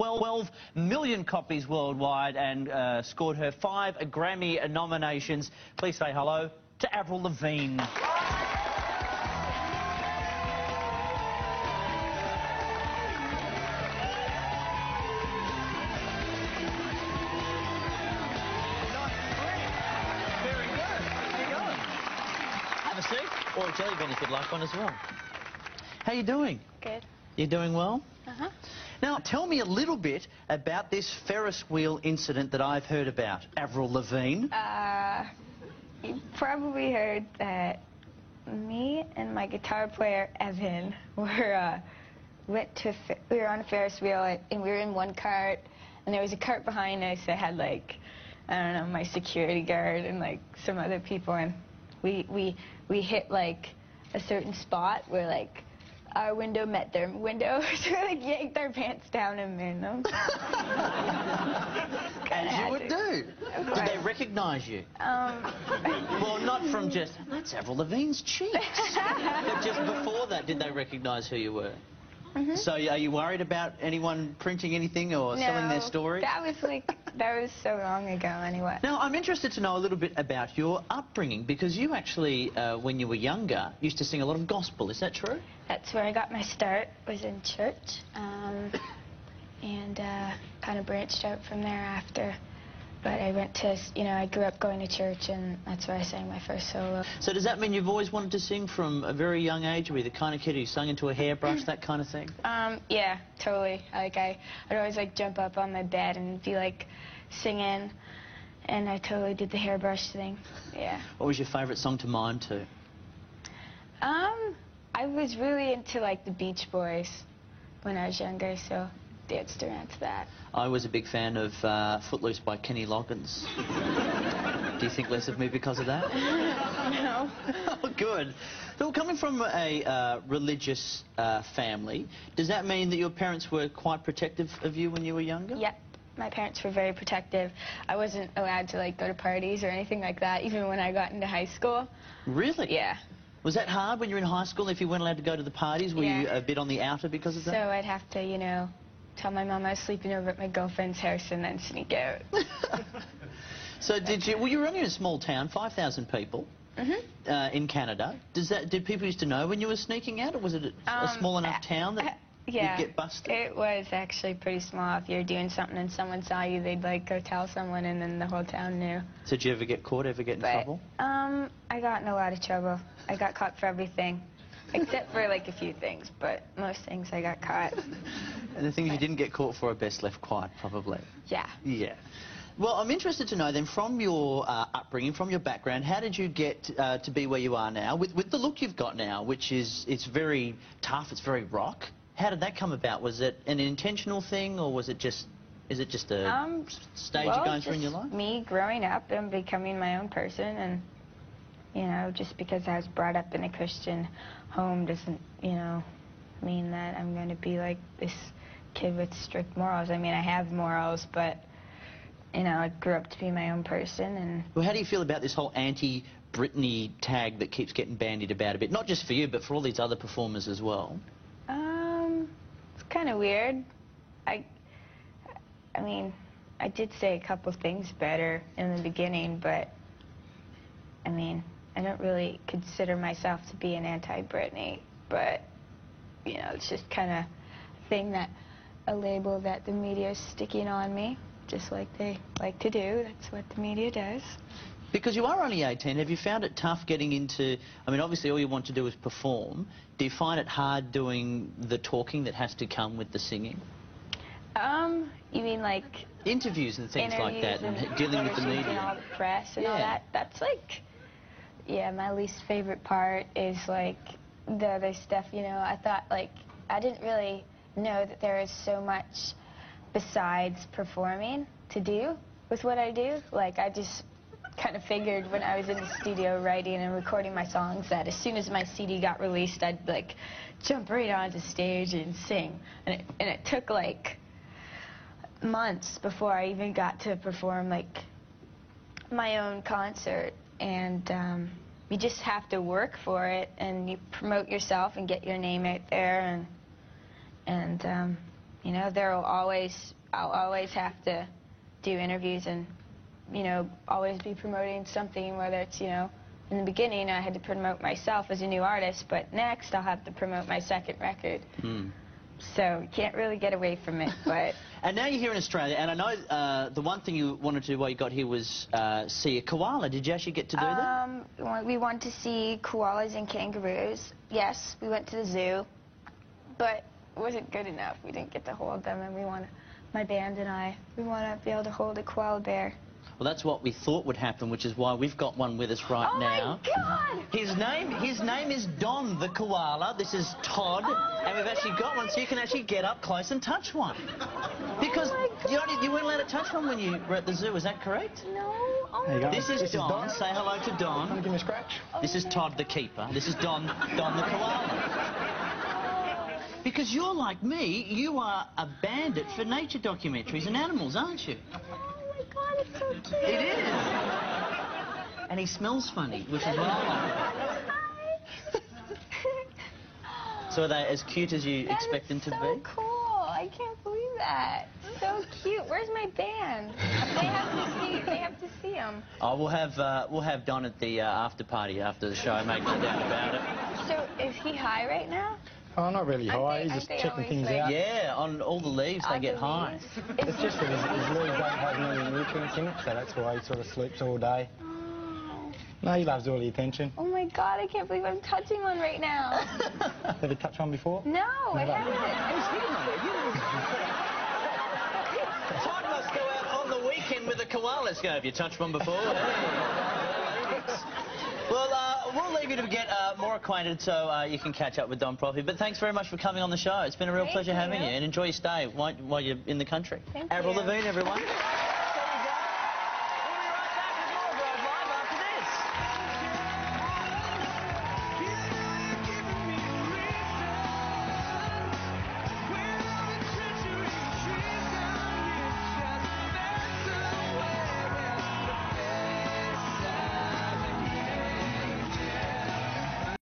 12 million copies worldwide and scored her 5 Grammy nominations. Please say hello to Avril Lavigne. Or a jelly bean if you'd like one as well. How you doing? Good. You doing well? Uh-huh. Now, tell me a little bit about this Ferris wheel incident that I've heard about, Avril Lavigne. You probably heard that me and my guitar player, Evan, we were on a Ferris wheel, and we were in one cart, and there was a cart behind us that had, like, I don't know, my security guard and, like, some other people, and we hit, like, a certain spot where, like, our window met their window, so we, like, yanked our pants down and made them. As you would do. Did they recognise you? Well, not from just, that's Avril Lavigne's cheeks. But just before that, did they recognise who you were? Mm-hmm. So are you worried about anyone printing anything or selling their story? That was so long ago anyway. Now, I'm interested to know a little bit about your upbringing, because you actually, when you were younger, used to sing a lot of gospel. Is that true? That's where I got my start, was in church, and kind of branched out from there after. But I went to, I grew up going to church, and that's where I sang my first solo. So does that mean you've always wanted to sing from a very young age? Were you the kind of kid who sung into a hairbrush, that kind of thing? Yeah, totally. Like, I'd always, like, jump up on my bed and be, like, singing, and I totally did the hairbrush thing, yeah. What was your favourite song to mime to? I was really into, like, the Beach Boys when I was younger, so danced around to that. I was a big fan of Footloose by Kenny Loggins. Do you think less of me because of that? No. Oh, good. So, coming from a religious family, does that mean that your parents were quite protective of you when you were younger? Yep. My parents were very protective. I wasn't allowed to, like, go to parties or anything like that, even when I got into high school. Really? Yeah. Was that hard when you were in high school, if you weren't allowed to go to the parties? Were you a bit on the outer because of that? So I'd have to, tell my mom I was sleeping over at my girlfriend's house and then sneak out. So well, you were only in a small town, 5,000 people, in Canada. Did people used to know when you were sneaking out, or was it a small enough town that you'd get busted? It was actually pretty small. If you were doing something and someone saw you, they'd, like, go tell someone, and then the whole town knew. So did you ever get caught, ever get in trouble? I got in a lot of trouble. I got caught for everything. Except for, like, a few things, but most things I got caught. And the things you didn't get caught for are best left quiet, probably. Yeah. Yeah. Well, I'm interested to know then, from your upbringing, from your background, how did you get to be where you are now, with the look you've got now, which is, it's very tough, it's very rock. How did that come about? Was it an intentional thing, or was it just, is it just a stage you're going through in your life? Me growing up and becoming my own person, and just because I was brought up in a Christian home doesn't, mean that I'm going to be like this kid with strict morals. I mean, I have morals, but, I grew up to be my own person. And well, how do you feel about this whole anti-Britney tag that keeps getting bandied about a bit? Not just for you, but for all these other performers as well. It's kind of weird. I mean, I did say a couple things better in the beginning, but, I mean, I don't really consider myself to be an anti-Britney, but, it's just kind of a label that the media is sticking on me, just like they like to do. That's what the media does. Because you are only 18, have you found it tough getting into, I mean, obviously all you want to do is perform. Do you find it hard doing the talking that has to come with the singing? You mean like interviews and things like that, and dealing with the media and all the press and all that? That's like, yeah, my least favorite part is, like, the other stuff, I thought, like, I didn't really know that there is so much besides performing to do with what I do. Like, I just kind of figured when I was in the studio writing and recording my songs that as soon as my CD got released, I'd, like, jump right onto stage and sing. And it took, like, months before I even got to perform, like, my own concert. And you just have to work for it, and you promote yourself and get your name out there, and you know, I'll always have to do interviews and, you know, always be promoting something, whether it's, you know, in the beginning I had to promote myself as a new artist, but next I'll have to promote my second record. So you can't really get away from it, but... And now you're here in Australia, and I know the one thing you wanted to do while you got here was see a koala. Did you actually get to do that? We wanted to see koalas and kangaroos. Yes, we went to the zoo, but it wasn't good enough. We didn't get to hold them, and my band and I, we want to be able to hold a koala bear. Well, that's what we thought would happen, which is why we've got one with us right now. Oh, my God! His name is Don the koala. This is Todd, and we've actually got one, so you can actually get up close and touch one. Because you weren't allowed to touch one when you were at the zoo, is that correct? No. This is Don. Say hello to Don. Want to give me a scratch? This is Todd the keeper. This is Don the koala. Because you're like me, you are a bandit for nature documentaries and animals, aren't you? God, it's so cute. It is. And he smells funny, which is what I like. So are they as cute as you expect them to be? So cool. I can't believe that. So cute. Where's my band? They have to see them. Oh, we'll have Don at the after party after the show, make no doubt about it. So is he high right now? Oh, not really high. He's just checking things out. Yeah, on all the leaves they get high. It's just that his leaves don't have many nutrients in it, so that's why he sort of sleeps all day. Oh. No, he loves all the attention. Oh my God, I can't believe I'm touching one right now. Have you touched one before? No, I haven't. Todd must go out on the weekend with a koala. Go, have you touched one before? Well, we'll leave you to get more acquainted so you can catch up with Don properly. But thanks very much for coming on the show. It's been a real pleasure having you. And enjoy your stay while you're in the country. Thank Avril you. Lavigne, everyone.